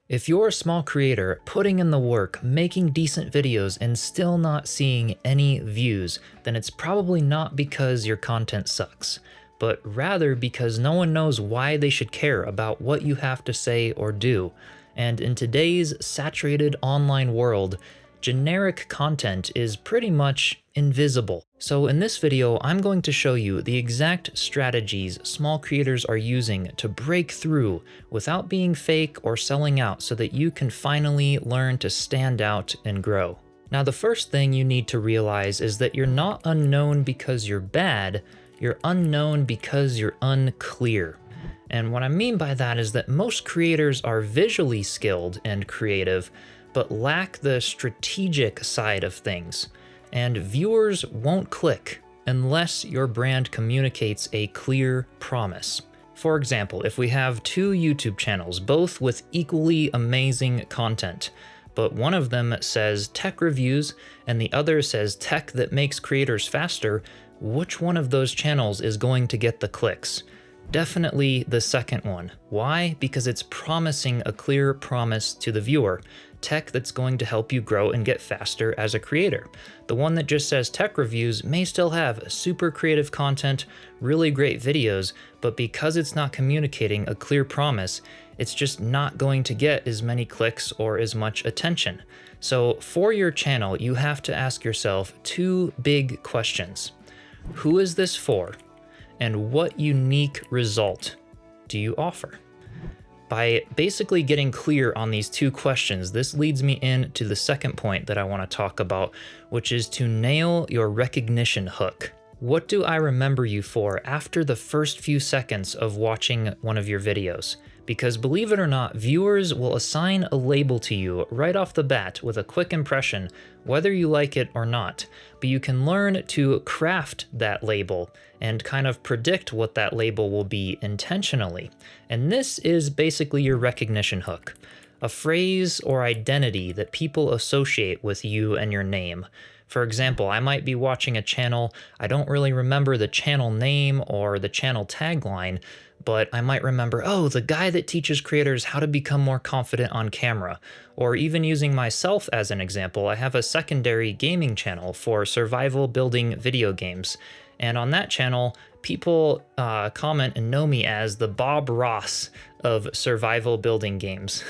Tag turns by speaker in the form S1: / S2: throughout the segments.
S1: If you're a small creator putting in the work, making decent videos, and still not seeing any views, then it's probably not because your content sucks, but rather because no one knows why they should care about what you have to say or do. And in today's saturated online world, generic content is pretty much invisible. So in this video, I'm going to show you the exact strategies small creators are using to break through without being fake or selling out so that you can finally learn to stand out and grow. Now, the first thing you need to realize is that you're not unknown because you're bad, you're unknown because you're unclear. And what I mean by that is that most creators are visually skilled and creative, but lack the strategic side of things. And viewers won't click unless your brand communicates a clear promise. For example, if we have two YouTube channels, both with equally amazing content, but one of them says tech reviews and the other says tech that makes creators faster, which one of those channels is going to get the clicks? Definitely the second one. Why? Because it's promising a clear promise to the viewer. Tech that's going to help you grow and get faster as a creator. The one that just says tech reviews may still have super creative content, really great videos, but because it's not communicating a clear promise, it's just not going to get as many clicks or as much attention. So for your channel, you have to ask yourself two big questions. Who is this for? And what unique result do you offer? By basically getting clear on these two questions, this leads me into the second point that I want to talk about, which is to nail your recognition hook. What do I remember you for after the first few seconds of watching one of your videos? Because believe it or not, viewers will assign a label to you right off the bat with a quick impression, whether you like it or not. But you can learn to craft that label and kind of predict what that label will be intentionally. And this is basically your recognition hook, a phrase or identity that people associate with you and your name. For example, I might be watching a channel, I don't really remember the channel name or the channel tagline, but I might remember, oh, the guy that teaches creators how to become more confident on camera. Or even using myself as an example, I have a secondary gaming channel for survival building video games. And on that channel, people comment and know me as the Bob Ross of survival building games.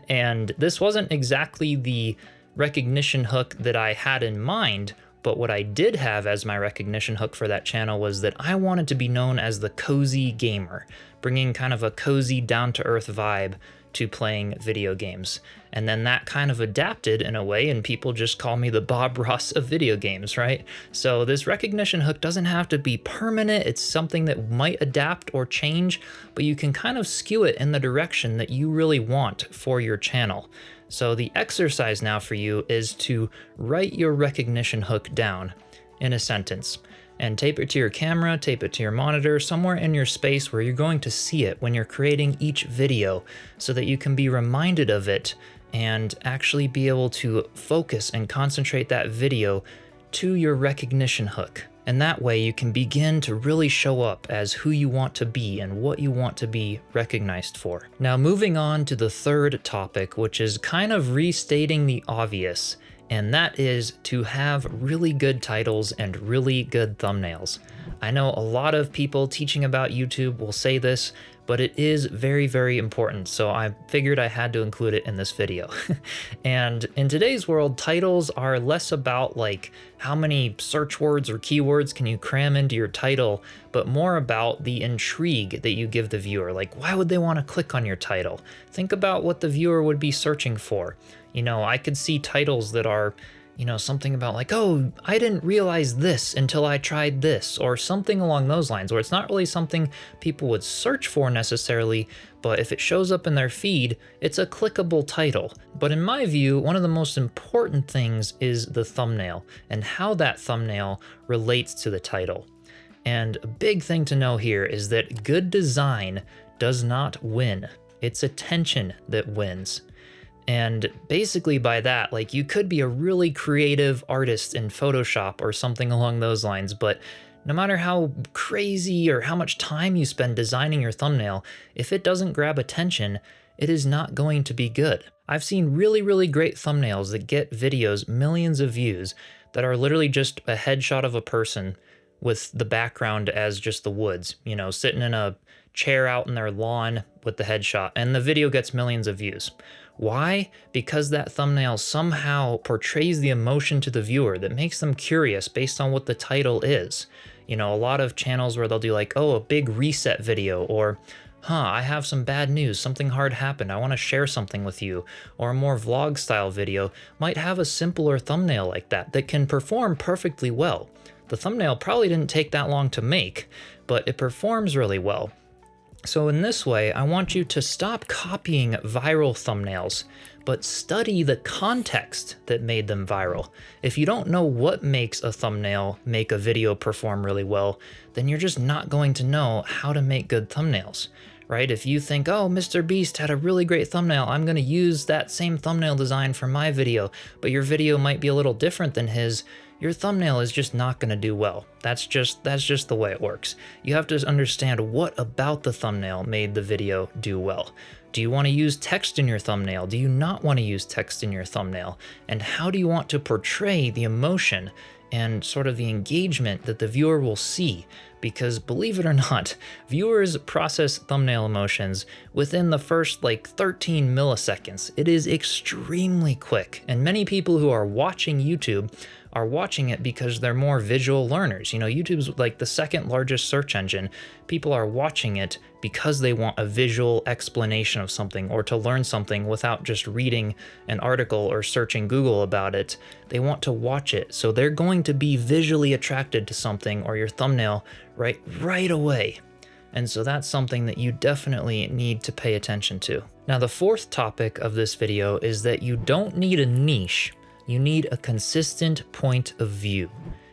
S1: And this wasn't exactly the recognition hook that I had in mind, but what I did have as my recognition hook for that channel was that I wanted to be known as the cozy gamer, bringing kind of a cozy, down-to-earth vibe to playing video games. And then that kind of adapted in a way, and people just call me the Bob Ross of video games, right? So this recognition hook doesn't have to be permanent. It's something that might adapt or change, but you can kind of skew it in the direction that you really want for your channel. So the exercise now for you is to write your recognition hook down in a sentence and tape it to your camera, tape it to your monitor, somewhere in your space where you're going to see it when you're creating each video so that you can be reminded of it and actually be able to focus and concentrate that video to your recognition hook. And that way you can begin to really show up as who you want to be and what you want to be recognized for. Now, moving on to the third topic, which is kind of restating the obvious, and that is to have really good titles and really good thumbnails. I know a lot of people teaching about YouTube will say this, but it is very, very important, so I figured I had to include it in this video. And in today's world, titles are less about like how many search words or keywords can you cram into your title, but more about the intrigue that you give the viewer. Like, why would they want to click on your title? Think about what the viewer would be searching for. You know, I could see titles that are, you know, something about like, oh, I didn't realize this until I tried this, or something along those lines, where it's not really something people would search for necessarily, but if it shows up in their feed, it's a clickable title. But in my view, one of the most important things is the thumbnail and how that thumbnail relates to the title. And a big thing to know here is that good design does not win. It's attention that wins. And basically by that, like, you could be a really creative artist in Photoshop or something along those lines, but no matter how crazy or how much time you spend designing your thumbnail, if it doesn't grab attention, it is not going to be good. I've seen really, really great thumbnails that get videos millions of views that are literally just a headshot of a person with the background as just the woods, you know, sitting in a chair out in their lawn with the headshot, and the video gets millions of views. Why? Because that thumbnail somehow portrays the emotion to the viewer that makes them curious based on what the title is. You know, a lot of channels where they'll do like, oh, a big reset video, or I have some bad news, something hard happened, I want to share something with you, or a more vlog style video might have a simpler thumbnail like that that can perform perfectly well. The thumbnail probably didn't take that long to make, but it performs really well. So in this way, I want you to stop copying viral thumbnails, but study the context that made them viral. If you don't know what makes a thumbnail make a video perform really well, then you're just not going to know how to make good thumbnails, right? If you think, oh, Mr. Beast had a really great thumbnail, I'm gonna use that same thumbnail design for my video, but your video might be a little different than his, your thumbnail is just not going to do well. That's just the way it works. You have to understand what about the thumbnail made the video do well. Do you want to use text in your thumbnail? Do you not want to use text in your thumbnail? And how do you want to portray the emotion and sort of the engagement that the viewer will see? Because believe it or not, viewers process thumbnail emotions within the first like 13 milliseconds. It is extremely quick. And many people who are watching YouTube are watching it because they're more visual learners. You know, YouTube's like the second largest search engine. People are watching it because they want a visual explanation of something or to learn something without just reading an article or searching Google about it. They want to watch it. So they're going to be visually attracted to something or your thumbnail right away. And so that's something that you definitely need to pay attention to. Now, the fourth topic of this video is that you don't need a niche. You need a consistent point of view,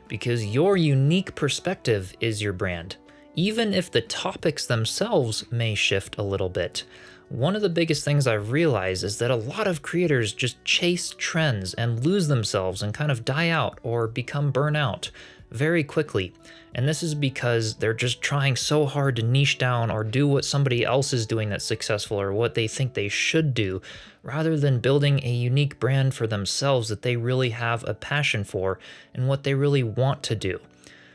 S1: because your unique perspective is your brand, even if the topics themselves may shift a little bit. One of the biggest things I've realized is that a lot of creators just chase trends and lose themselves and kind of die out or become burnout very quickly. And this is because they're just trying so hard to niche down or do what somebody else is doing that's successful or what they think they should do, rather than building a unique brand for themselves that they really have a passion for and what they really want to do.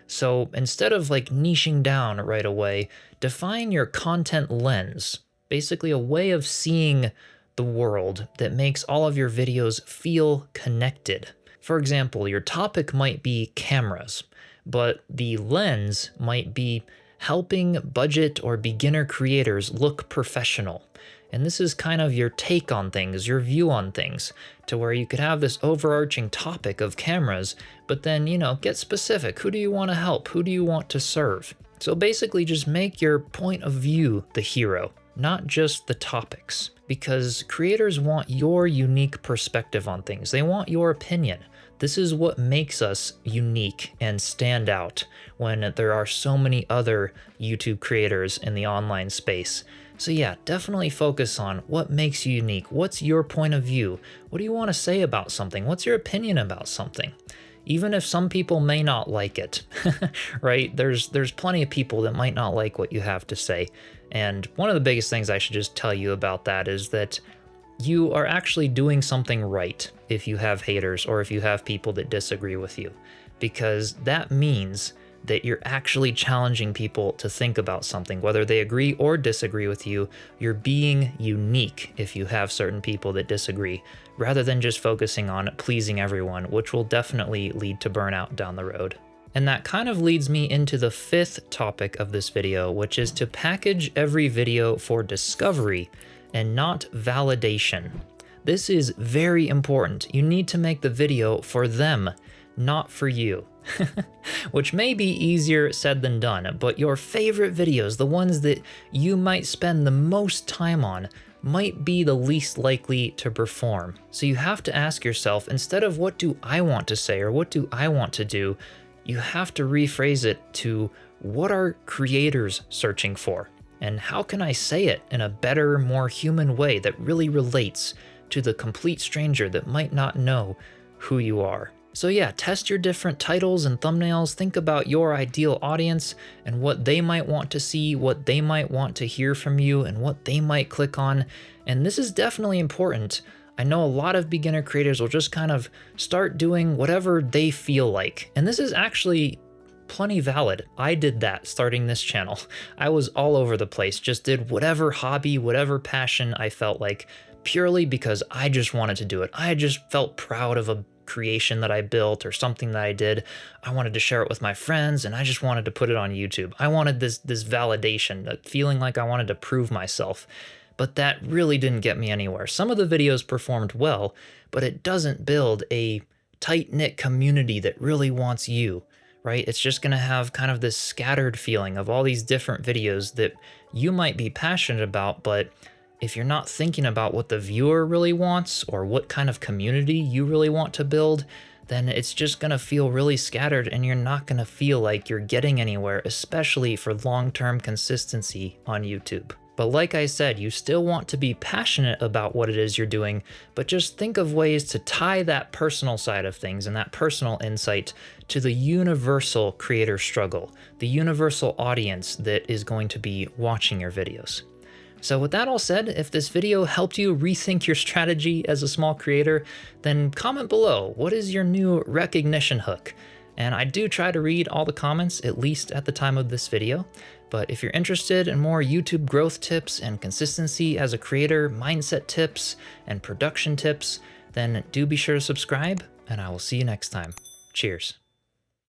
S1: So instead of like niching down right away, define your content lens, basically a way of seeing the world that makes all of your videos feel connected. For example, your topic might be cameras, but the lens might be helping budget or beginner creators look professional. And this is kind of your take on things, your view on things, to where you could have this overarching topic of cameras, but then, you know, get specific. Who do you want to help? Who do you want to serve? So basically just make your point of view the hero, not just the topics, because creators want your unique perspective on things. They want your opinion. This is what makes us unique and stand out when there are so many other YouTube creators in the online space. So yeah, definitely focus on what makes you unique. What's your point of view? What do you want to say about something? What's your opinion about something? Even if some people may not like it, right? There's plenty of people that might not like what you have to say. And one of the biggest things I should just tell you about that is that you are actually doing something right if you have haters or if you have people that disagree with you, because that means that you're actually challenging people to think about something, whether they agree or disagree with you. You're being unique if you have certain people that disagree, rather than just focusing on pleasing everyone, which will definitely lead to burnout down the road. And that kind of leads me into the fifth topic of this video, which is to package every video for discovery and not validation. This is very important. You need to make the video for them, not for you. Which may be easier said than done, but your favorite videos, the ones that you might spend the most time on, might be the least likely to perform. So you have to ask yourself, instead of what do I want to say or what do I want to do, you have to rephrase it to what are creators searching for? And how can I say it in a better, more human way that really relates to the complete stranger that might not know who you are? So yeah, test your different titles and thumbnails, think about your ideal audience and what they might want to see, what they might want to hear from you, and what they might click on, And this is definitely important. I know a lot of beginner creators will just kind of start doing whatever they feel like. And this is actually plenty valid. I did that starting this channel. I was all over the place, just did whatever hobby, whatever passion I felt like, purely because I just wanted to do it. I just felt proud of a creation that I built or something that I did. I wanted to share it with my friends and I just wanted to put it on YouTube. I wanted this validation, that feeling like I wanted to prove myself. But that really didn't get me anywhere. Some of the videos performed well, but it doesn't build a tight-knit community that really wants you, right? It's just gonna have kind of this scattered feeling of all these different videos that you might be passionate about, but if you're not thinking about what the viewer really wants or what kind of community you really want to build, then it's just gonna feel really scattered and you're not gonna feel like you're getting anywhere, especially for long-term consistency on YouTube. But like I said, you still want to be passionate about what it is you're doing, but just think of ways to tie that personal side of things and that personal insight to the universal creator struggle, the universal audience that is going to be watching your videos. So with that all said, if this video helped you rethink your strategy as a small creator, then comment below, what is your new recognition hook? And I do try to read all the comments, at least at the time of this video. But if you're interested in more YouTube growth tips and consistency as a creator, mindset tips, and production tips, then do be sure to subscribe, and I will see you next time. Cheers.